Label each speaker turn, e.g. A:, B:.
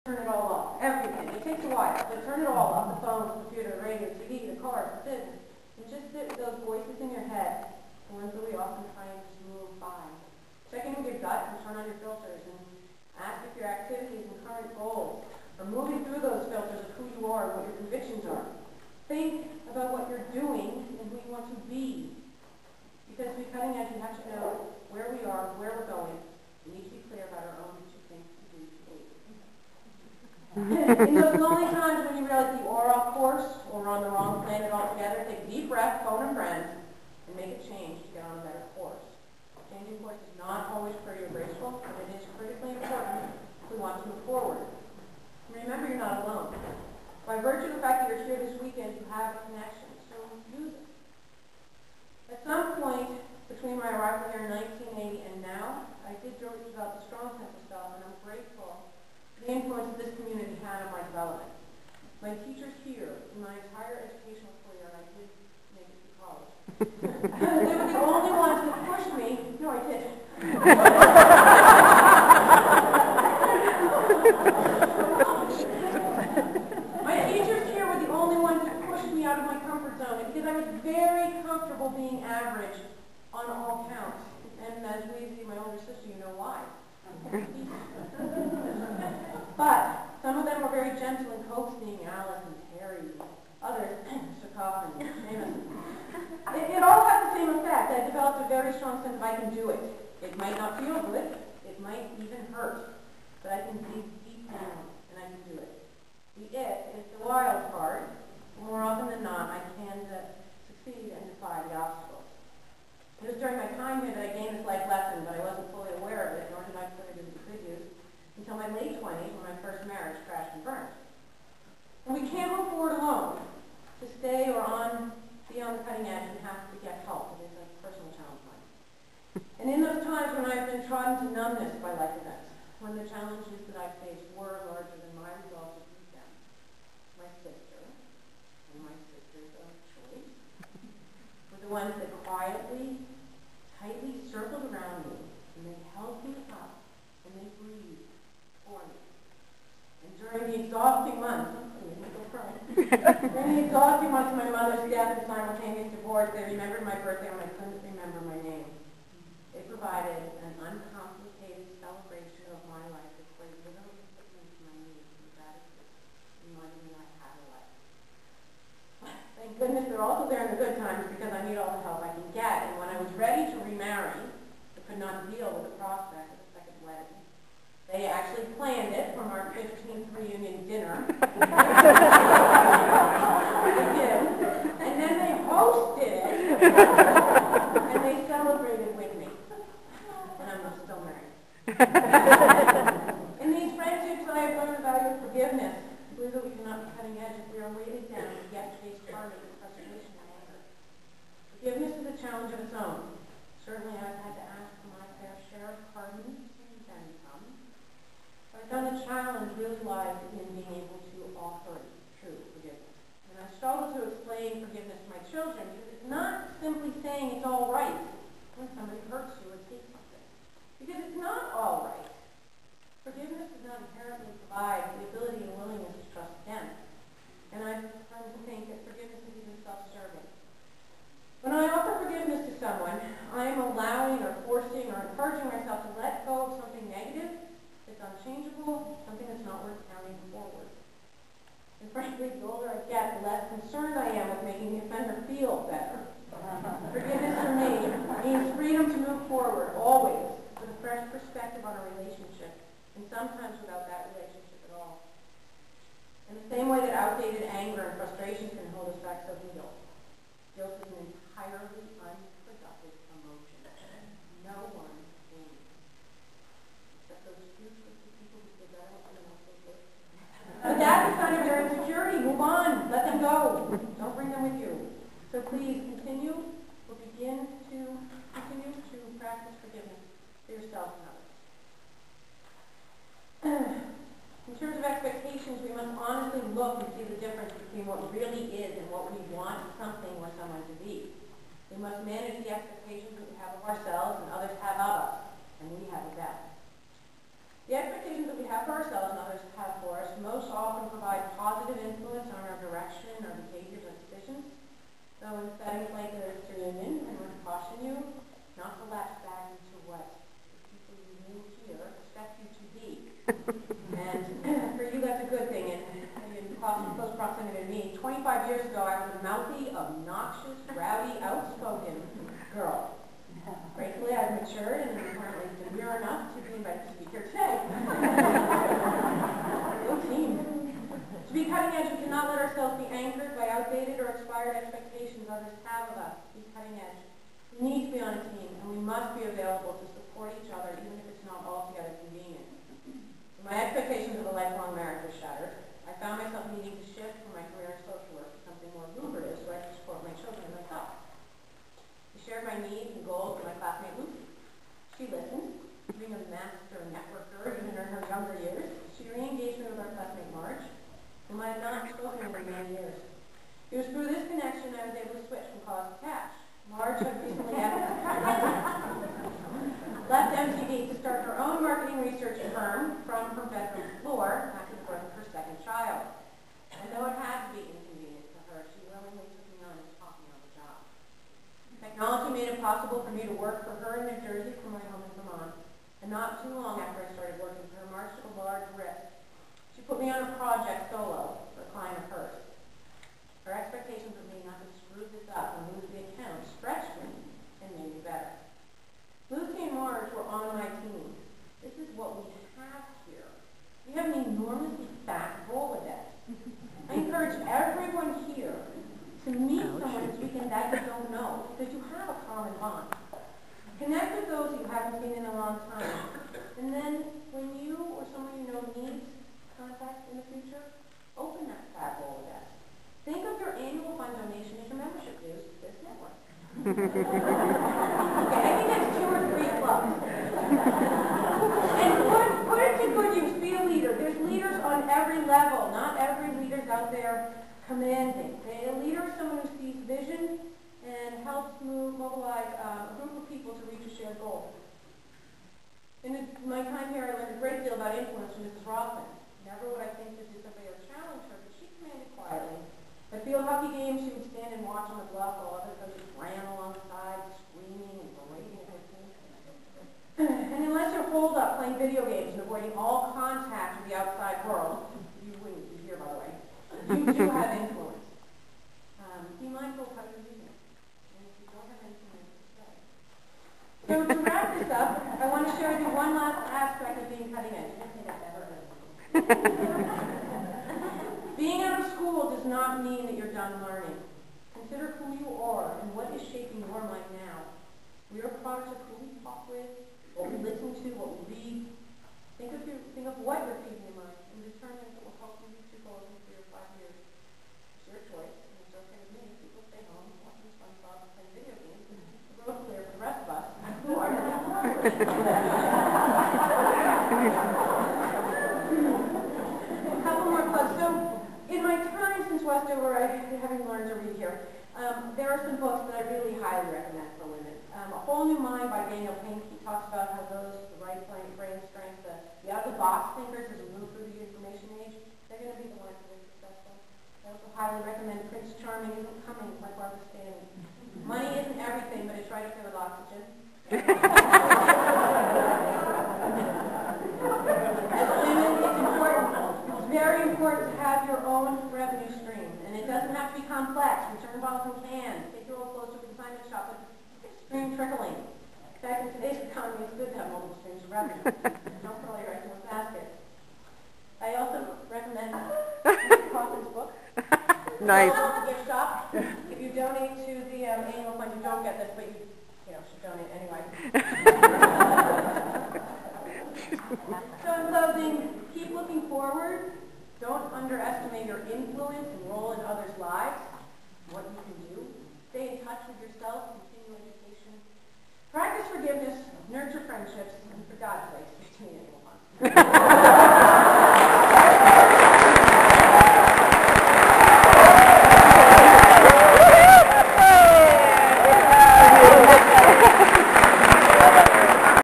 A: turn it all off. Everything. It takes a while, but turn it all off. The phone, the computer, the radio, the TV, the cars, the business. And just sit with those voices in your head, the ones that we often try and just move by. Check in with your gut and turn on your filters and ask if your activities and current goals are moving through those filters of who you are and what your convictions are. Think about what you're doing and who you want to be. Because to be cutting edge, we have to know where we are, where we're going. We need to be clear about our own future things to do today. In those lonely times when you realize you are off course or on the wrong planet altogether, take a deep breath, phone a friend, and make a change to get on a better course. Changing course is not always pretty or graceful, but it is critically important if we want to move forward. Remember, you're not alone. By virtue of the fact that you're here this weekend, you have a connection, so use it. At some point between my arrival here in 1980 and now, I did develop a strong sense of self, and I'm grateful for the influence this community had on my development. My teachers here, in my entire educational career, and I did make it through college, they were the only ones that pushed me. No, I did. My teachers here were the only ones that pushed me out of my comfort zone, because I was very comfortable being average on all counts. And as Weezy, my older sister, you know why. But some of them were very gentle and coaxing, Alice and Terry. Others, Mr. Coffin, Seamus. It all had the same effect. I developed a very strong sense of I can do it. It might not feel good. It might even hurt. But I can dig deep down, and I can do it. The it is the wild part. More often than not, I can succeed and defy the obstacles. It was during my time here that I gained this life lesson, but I wasn't fully aware of it, nor did I put it into good use, until my late 20s when my first marriage crashed and burned. And we can't move forward alone. To stay or be on the cutting edge, we have to get help. It is a personal challenge of mine. And in those times when I've been trodden to numbness by life events, when the challenges that I faced were larger than my resolve to beat them, my sister, and my sisters of choice, were the ones that quietly, tightly circled around me, and they held me up, and they breathed for me. And during the exhausting months, during the exhausting months of my mother's death and simultaneous divorce, they remembered my birthday when I couldn't remember my name. They provided an uncomplicated celebration of my life that played literally put me to my knees with gratitude, reminding me I had a life. Thank goodness they're also there in the good times, because I need all the help I can get. And when I was ready to remarry, I could not deal with the prospect of a second wedding. They actually planned it from our 15th reunion dinner. They did. And then they hosted it. And they celebrated with me. And I'm still married. In these friendships, I have learned the value of forgiveness. I believe that we cannot be cutting edge if we are weighted down and yet face harmony and frustration and anger. Forgiveness is a challenge of its own. Certainly, I've had to ask for my fair share of pardons and some. But I found the challenge really lies in being able to offer true forgiveness. And I struggle to explain forgiveness to my children, because it's not simply saying it's all right when somebody hurts you or takes something. Because it's not all right. Forgiveness does not inherently provide the ability and willingness to trust again. And I've come to think that forgiveness is even self-serving. When I offer forgiveness to someone, I am allowing or forcing or encouraging myself to let go of something negative that's unchangeable, something that's not worth carrying forward. And frankly, the older I get, the less concerned I am with making the offender feel better. Forgiveness for me means freedom to move forward, always, with a fresh perspective on a relationship, and sometimes without that relationship at all. In the same way that outdated anger and frustration can hold us back, so can guilt. Guilt is an entirely unproductive emotion. No one gains. Except those few twisted people who feel that out and also good. But that's a sign of their insecurity. Move on. Let them go. Don't bring them with you. So please continue to practice forgiveness for yourself and others. In terms of expectations, we must honestly look and see the difference between what really is and what we want something or someone to be. We must manage the expectations that we have of ourselves and others have of us, and we have of them. The expectations that we have for ourselves and others have for us ourselves be anchored by outdated or expired expectations others have of us, be cutting edge. We need to be on a team, and we must be available to support each other, even if it's not altogether convenient. When my expectations of a lifelong marriage were shattered, I found myself needing to shift from my career in social work to something more lucrative so I could support my children and myself. I shared my needs and goals with my classmate Lucy. She listened, being a master networker even in her younger years. She re-engaged me with our classmate Marge, whom I had not spoken with in many years. It was through this connection I was able to switch from college to cash. Marge had recently left MTV to start her own marketing research firm from her bedroom floor after the birth of her second child. And though it had to be inconvenient for her, she willingly took me on and taught me on the job. Technology made it possible for me to work for her in New Jersey from my home in Vermont. And not too long after I started working for her, Marge took a large risk. She put me on a project solo for a client of hers. Her expectations of me not to screw this up and lose the account stretched me and made me better. Lucy and Marge were on my team. This is what we have here. We have an enormously fat Rolodex. I encourage everyone here to meet someone this weekend that you don't know, because you have a common bond. Connect with those you haven't seen in a long time. And then, when you or someone you know needs contact in the future, open that fat Rolodex. Think of your annual fund donation as your membership dues to this network. Okay, I think that's 2 or 3 clubs. And put it to good use. Be a leader. There's leaders on every level. Not every leader's out there commanding. A leader is someone who sees vision and helps mobilize a group of people to reach a shared goal. In my time here, I learned a great deal about influence from Mrs. Rothman. Never would I think to do something or challenge her, but she commanded quietly. At field hockey games, she would stand and watch on the bluff while other coaches ran alongside, screaming and berating her team. And unless you're holed up playing video games and avoiding all contact with the outside world, you wouldn't be here, by the way, you do have influence. Be mindful of how you're using it. And if you don't have anything to say. So to wrap this up, I want to share with you one last aspect of being cutting edge. Being out of school does not mean that you're done learning. Consider who you are and what is shaping your mind now. We are products of who we talk with, what we listen to, what we read. Think of what you're feeding your mind and determine if it will help you reach your goals in 3 or 5 years. It's your choice, and it's okay with me. People stay home, watching SpongeBob and playing video games, and the road clear for the rest of us who are not. A couple more plugs. So, in my time since Westover, having learned to read here, there are some books that I really highly recommend for women. A Whole New Mind by Daniel Pink. He talks about how those, the right brain strength, the out-of-the-box thinkers as we move through the information age, they're going to be the ones that are successful. I also highly recommend Prince Charming Isn't Coming by Barbara Stanley. Money isn't everything, but it's right up there with oxygen. As women, it's important. It's very important to have your own revenue stream. And it doesn't have to be complex. Return bottles and cans. Take your old clothes to a consignment shop. But stream trickling. In fact, in today's economy, it's good to have multiple streams of revenue. Don't put all your eggs in one basket. I also recommend Mr. Coffin's book.
B: Nice.
A: Gift shop. If you donate to the annual fund, you don't get this, but you should donate anyway. So in closing, keep looking forward. Don't underestimate your influence and role in others' lives, what you can do. Stay in touch with yourself, continue education. Practice forgiveness, nurture friendships, and for God's